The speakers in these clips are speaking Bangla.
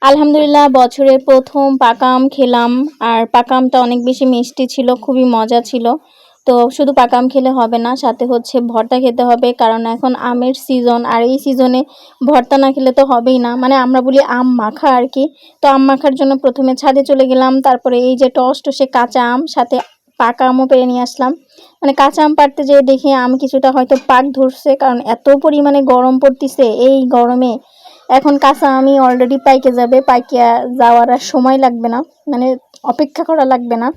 আলহামদুলিল্লাহ বছরের ১ম পাকা আম খেলাম। আর পাকা আমটা অনেক বেশি মিষ্টি ছিল, খুবই মজা ছিল। তো শুধু পাকা আম খেলে হবে না, সাথে হচ্ছে ভর্তা খেতে হবে, কারণ এখন আমের সিজন। আর এই সিজনে ভর্তা না খেলে তো হবেই না, মানে আমরা বলি আম মাখা আর কি। তো আম মাখার জন্য প্রথমে ছাদে চলে গেলাম, তারপরে এই যে টসটসে কাঁচা আম সাথে পাকা আমও পেড়ে নিয়ে আসলাম। মানে কাঁচা আম পাড়তে যেয়ে দেখি আম কিছুটা হয়তো পাক ধরছে, কারণ এত পরিমাণে গরম পড়তিছে এই গরমে। এখন কাঁচা আমি অলরেডি পাইকে যাবে, পাইকিয়া যাওয়ার আর সময় লাগবে না, মানে অপেক্ষা করা লাগবে না।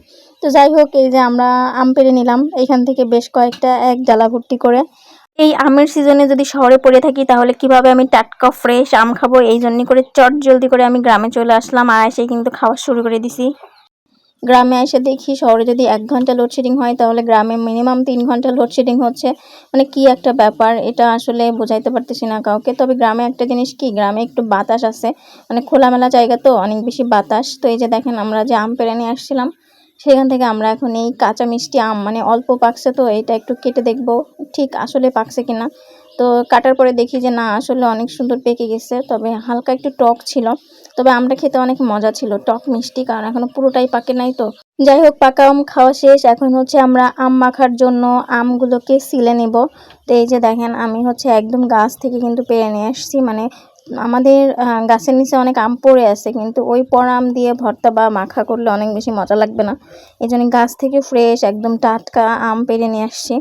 তো যাই হোক, এই যে আমরা আম পেড়ে নিলাম এইখান থেকে বেশ কয়েকটা, এক ডালা ভর্তি করে। এই আমের সিজনে যদি শহরে পড়ে থাকি তাহলে কিভাবে আমি টাটকা ফ্রেশ আম খাবো, এই জন্যই করে চট জলদি করে আমি গ্রামে চলে আসলাম। আর এসে কিন্তু খাওয়া শুরু করে দিছি। গ্রামে এসে দেখি শহরে যদি ১ ঘন্টা লোডশেডিং হয় তাহলে গ্রামে মিনিমাম ৩ ঘন্টা লোডশেডিং হচ্ছে। মানে কি একটা ব্যাপার, এটা আসলে বোঝাইতে পারতেছি না কাউকে। তবে গ্রামে একটা জিনিস কি, গ্রামে একটু বাতাস আছে, মানে খোলামেলা জায়গা তো অনেক বেশি বাতাস। তো এই যে দেখেন আমরা যে আম পেড়ে নিয়ে আসছিলাম, সেখান থেকে আমরা এখন এই কাঁচা মিষ্টি আম, মানে অল্প পাকছে তো এটা একটু কেটে দেখবো ঠিক আসলে পাকছে কিনা। তো কাটার পরে দেখি যে না, আসলে অনেক সুন্দর পেকে গেছে, তবে হালকা একটু টক ছিল। তবে আমটা খেতে অনেক মজা ছিল, টক মিষ্টি, কারণ এখনো পুরোটাই পাকে নাই তো। যাই হোক, পাকা আম খাওয়া শেষ। এখন হচ্ছে আমরা আম মাখার জন্য আমগুলোকে সিলে নেব। তো এই যে দেখেন আমি হচ্ছে একদম গাছ থেকে কিন্তু পেড়ে নিয়ে আসছি। মানে আমাদের গাছের নিচে অনেক আম পড়ে আছে, কিন্তু ওই পড়া আম দিয়ে ভর্তা বা মাখা করলে অনেক বেশি মজা লাগবে না। এই জন্য গাছ থেকে ফ্রেশ একদম টাটকা আম পেড়ে নিয়ে আসছি।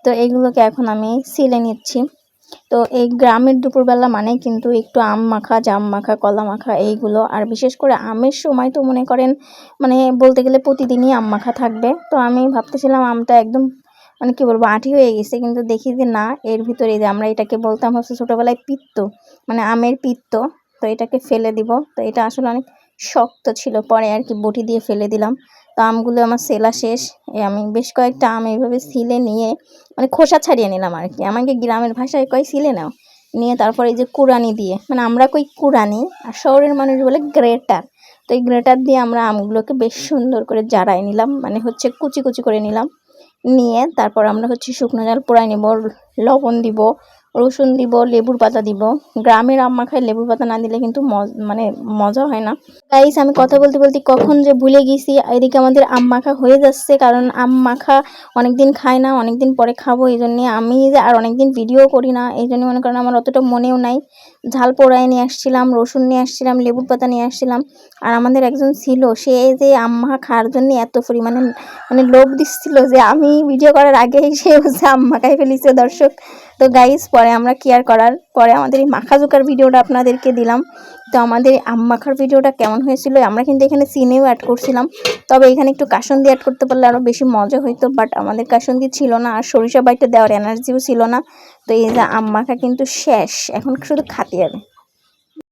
তো এইগুলোকে এখন আমি সিলে নিচ্ছি। তো এই গ্রামের দুপুরবেলা মানে কিন্তু একটু আম মাখা, জাম মাখা, কলা মাখা এইগুলো। আর বিশেষ করে আমের সময় তো মনে করেন, মানে বলতে গেলে প্রতিদিনই আম মাখা থাকবে। তো আমি ভাবতেছিলাম আমটা একদম, মানে কি বলবো, আঁটি হয়ে গেছে, কিন্তু দেখি যে না, এর ভিতরে যে আমরা এটাকে বলতাম হচ্ছে ছোটবেলায় পিত্ত, মানে আমের পিত্ত। তো এটাকে ফেলে দিব। তো এটা আসলে অনেক শক্ত ছিল, পরে আর কি বটি দিয়ে ফেলে দিলাম। তো আমগুলো আমার সেলা শেষ। আমি বেশ কয়েকটা আম এইভাবে সিলে নিয়ে, মানে খোসা ছাড়িয়ে নিলাম আর কি। আমাকে গ্রামের ভাষায় কয় সিলে নাও। নিয়ে তারপরে এই যে কুড়ানি দিয়ে, মানে আমরা কই কুড়ানি, আর শহরের মানুষ বলে গ্রেটার। তো এই গ্রেটার দিয়ে আমরা আমগুলোকে বেশ সুন্দর করে জারাই নিলাম, মানে হচ্ছে কুচি কুচি করে নিলাম। নিয়ে তারপর আমরা হচ্ছে শুকনো জাল পোড়াই নিব, লবণ দিব, রসুন দিব, লেবুর পাতা দিব। গ্রামের আম মাখায় লেবুর পাতা না দিলে কিন্তু মানে মজা হয় না। গাইস, আমি কথা বলতে বলতে কখন যে ভুলে গেছি। এদিকে আমাদের আম মাখা হয়ে যাচ্ছে, কারণ আম মাখা অনেকদিন খাই না, অনেকদিন পরে খাবো। এই জন্যে আমি যে আর অনেকদিন ভিডিও করি না, এই জন্য মনে করেন আমার অতটা মনেও নাই। ঝাল পোড়ায় নিয়ে আসছিলাম, রসুন নিয়ে আসছিলাম, লেবুর পাতা নিয়ে আসছিলাম। আর আমাদের একজন ছিল, সে যে আম মাখা খাওয়ার জন্য এত পরিমাণে মানে লোভ দিচ্ছিল যে আমি ভিডিও করার আগেই সে হচ্ছে আম মাখাই ফেলিছে দর্শক। তো গাইস, পরে আমরা কি আর করার, পরে আমাদের এই মাখা জোকার ভিডিওটা আপনাদেরকে দিলাম। তো আমাদের আম মাখার ভিডিওটা কেমন হয়েছিল, আমরা কিন্তু এখানে চিনিও অ্যাড করছিলাম। তবে এখানে একটু কাসুন্দি অ্যাড করতে পারলে আরও বেশি মজা হইতো, বাট আমাদের কাসুন্দি ছিল না, আর সরিষা বাইটা দেওয়ার এনার্জিও ছিল না। তো এই যে আম মাখা কিন্তু শেষ, এখন শুধু খাতে হবে।